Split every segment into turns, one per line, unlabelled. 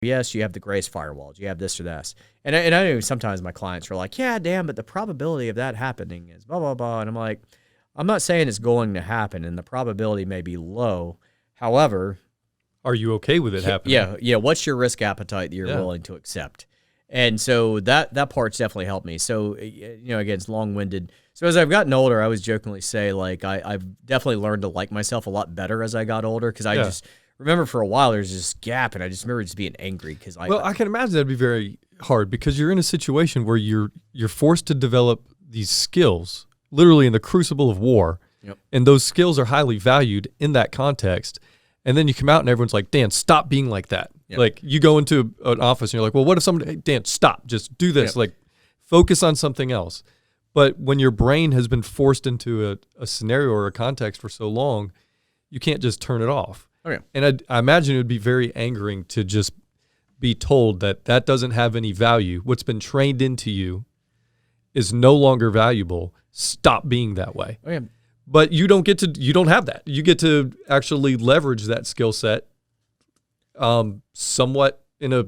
yes, you have the grace firewalls, you have this or that. And I know sometimes my clients are like, yeah, damn, but the probability of that happening is blah, blah, blah. And I'm like, I'm not saying it's going to happen, and the probability may be low. However,
are you okay with it happening?
Yeah. What's your risk appetite that you're willing to accept? And so that part's definitely helped me. So, again, it's long-winded. So as I've gotten older, I always jokingly say, like, I've definitely learned to like myself a lot better as I got older, because I just remember for a while there's this gap, and I just remember just being angry.
I can imagine that'd be very hard, because you're in a situation where you're forced to develop these skills, literally in the crucible of war, and those skills are highly valued in that context. And then you come out and everyone's like, Dan, stop being like that. Yep. Like, you go into an office and you're like, well, what if somebody, hey, Dan, stop, just do this. Yep. Like, focus on something else. But when your brain has been forced into a scenario or a context for so long, you can't just turn it off.
Okay.
And I imagine it would be very angering to just be told that that doesn't have any value. What's been trained into you is no longer valuable. Stop being that way.
Okay.
But you don't have that. You get to actually leverage that skill set somewhat in a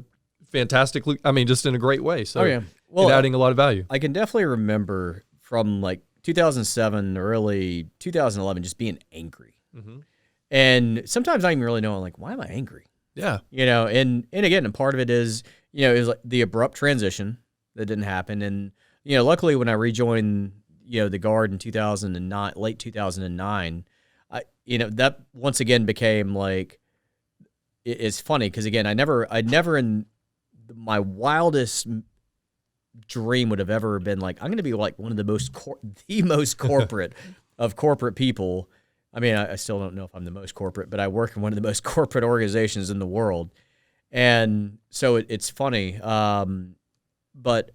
just in a great way. So adding a lot of value.
I can definitely remember from like 2007, early 2011, just being angry. Mm-hmm. And sometimes I didn't really know, like, why am I angry?
Yeah.
And again, and part of it is, it was like the abrupt transition that didn't happen. And, luckily when I rejoined the Guard in 2009, late 2009, that once again became like, it's funny because again, I never in my wildest dream would have ever been like, I'm going to be like one of the most corporate of corporate people. I mean, I still don't know if I'm the most corporate, but I work in one of the most corporate organizations in the world. And so it's funny. But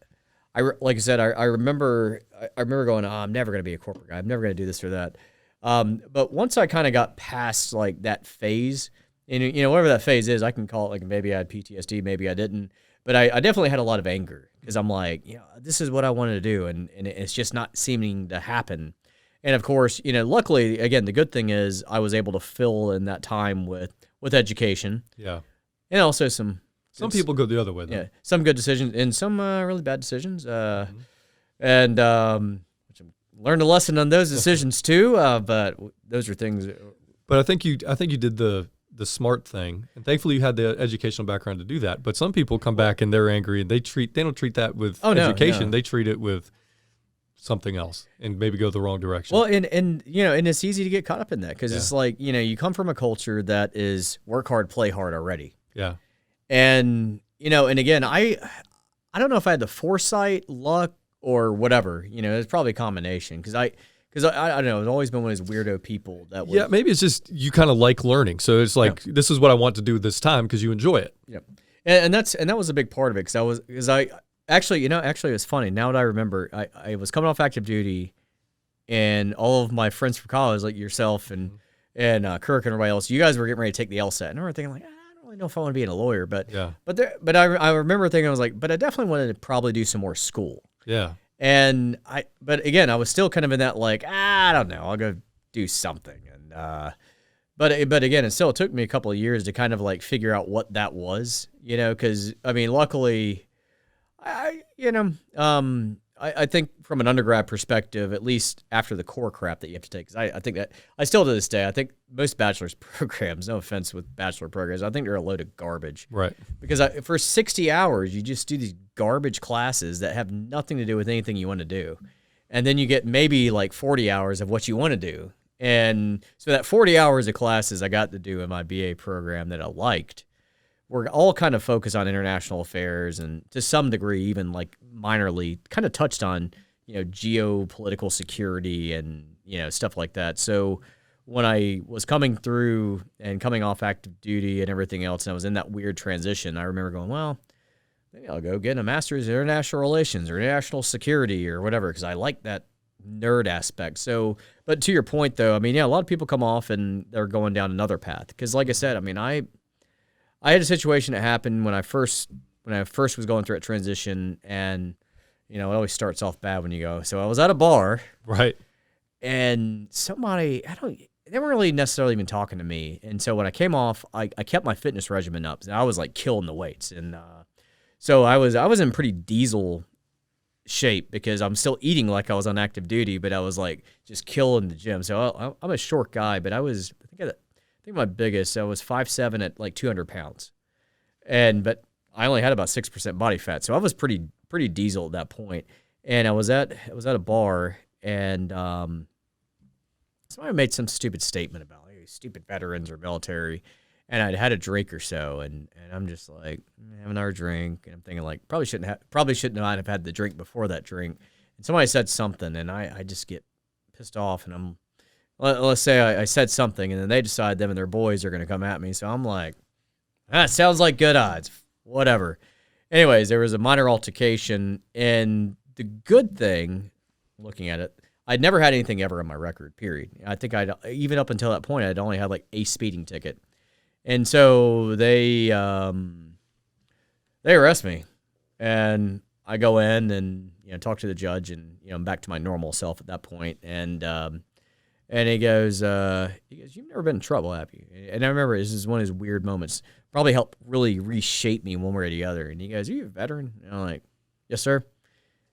like I said, I remember going, oh, I'm never going to be a corporate guy. I'm never going to do this or that. But once I kind of got past like that phase, and whatever that phase is, I can call it like maybe I had PTSD, maybe I didn't. But I definitely had a lot of anger because I'm like, this is what I wanted to do, and it's just not seeming to happen. And of course, luckily, again, the good thing is I was able to fill in that time with education.
Yeah.
And also some
people go the other way, though.
Yeah, some good decisions and some really bad decisions. And which I learned a lesson on those decisions too. But those are things.
But I think you did the smart thing, and thankfully you had the educational background to do that. But some people come back and they're angry, and they don't treat that with education. No. They treat it with something else and maybe go the wrong direction.
Well, and it's easy to get caught up in that because it's like, you come from a culture that is work hard, play hard already.
Yeah.
And, and again, I don't know if I had the foresight, luck, or whatever, it's probably a combination because I don't know, I've always been one of those weirdo people that was.
Yeah, maybe it's just you kind of like learning. So it's like, this is what I want to do this time because you enjoy it.
Yep. And that was a big part of it because I actually it was funny. Now that I remember, I was coming off active duty and all of my friends from college, like yourself and Kirk and everybody else, you guys were getting ready to take the LSAT. And I remember thinking like, I don't really know if I want to be a lawyer, but I remember thinking, I was like, but I definitely wanted to probably do some more school.
Yeah.
But again, I was still kind of in that like, I don't know, I'll go do something. And, but again, it took me a couple of years to kind of like figure out what that was, cause I mean, luckily I think from an undergrad perspective, at least after the core crap that you have to take, because I think that I still to this day, I think most bachelor's programs, no offense with bachelor programs, I think they're a load of garbage.
Right.
Because for 60 hours, you just do these garbage classes that have nothing to do with anything you want to do. And then you get maybe like 40 hours of what you want to do. And so that 40 hours of classes I got to do in my BA program that I liked were all kind of focused on international affairs and to some degree even like minorly kind of touched on, geopolitical security and, stuff like that. So when I was coming through and coming off active duty and everything else, and I was in that weird transition, I remember going, well, maybe I'll go get a master's in international relations or international security or whatever, because I like that nerd aspect. So, but to your point though, I mean, a lot of people come off and they're going down another path. Because like I said, I mean, I had a situation that happened when I first was going through that transition, and it always starts off bad when you go. So I was at a bar,
right,
and somebody they weren't really necessarily even talking to me. And so when I came off, I kept my fitness regimen up. And I was like killing the weights. And so I was in pretty diesel shape because I'm still eating like I was on active duty, but I was like just killing the gym. So I'm a short guy, but I think my biggest, I was 5'7" at like 200 pounds. But I only had about 6% body fat. So I was pretty diesel at that point. And I was at a bar, and somebody made some stupid statement about like, stupid veterans or military, and I'd had a drink or so, and I'm just like, have another drink, and I'm thinking like probably shouldn't have had the drink before that drink. And somebody said something, and I just get pissed off, and let's say I said something, and then they decide them and their boys are going to come at me, so I'm like, sounds like good odds, whatever. Anyways, there was a minor altercation, and the good thing, looking at it, I'd never had anything ever on my record, period. I think even up until that point, I'd only had like a speeding ticket. And so they arrest me, and I go in and, talk to the judge, and, I'm back to my normal self at that point. And he goes, you've never been in trouble, have you? And I remember this is one of his weird moments, probably helped really reshape me one way or the other. And he goes, are you a veteran? And I'm like, yes, sir.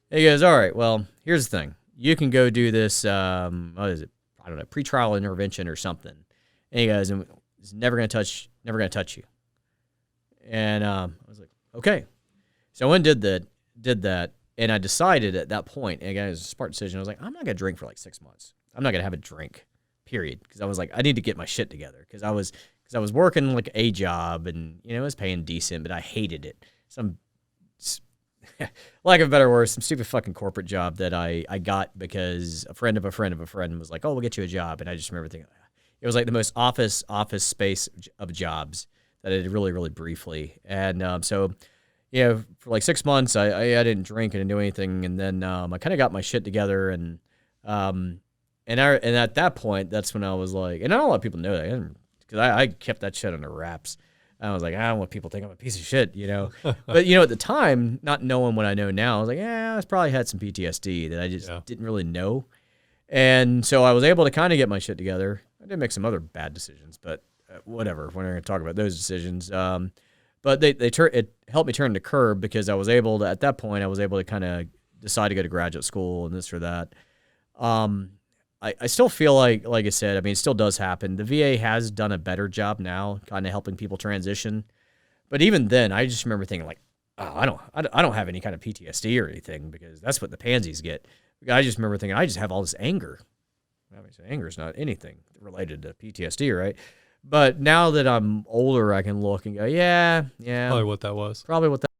And he goes, all right, well, here's the thing. You can go do this, what is it? I don't know, pretrial intervention or something. And he goes, and it's never going to touch you. And I was like, okay. So I went and did that, and I decided at that point, and again, it was a smart decision, I was like, I'm not going to drink for like 6 months. I'm not going to have a drink, period. Because I was like, I need to get my shit together. Because I was working like a job, and, it was paying decent, but I hated it. Some, lack of a better word, some stupid fucking corporate job that I got because a friend of a friend of a friend was like, oh, we'll get you a job. And I just remember thinking, it was like the most office space of jobs that I did really, really briefly. And so, for like 6 months, I didn't drink and didn't do anything. And then I kind of got my shit together. And at that point, that's when I was like, and not a lot of people know that because I kept that shit under wraps. I was like, I don't want people to think I'm a piece of shit, But, at the time, not knowing what I know now, I was like, I probably had some PTSD that I just didn't really know. And so I was able to kind of get my shit together. I did make some other bad decisions, but whatever. We're not going to talk about those decisions. But it helped me turn the curb because I was able to, at that point, I was able to kind of decide to go to graduate school and this or that. I still feel like I said, I mean, it still does happen. The VA has done a better job now, kind of helping people transition. But even then, I just remember thinking like, oh, I don't have any kind of PTSD or anything because that's what the pansies get. I just remember thinking, I just have all this anger. I mean, so anger is not anything related to PTSD, right? But now that I'm older, I can look and go, yeah.
Probably what that was.
Probably what that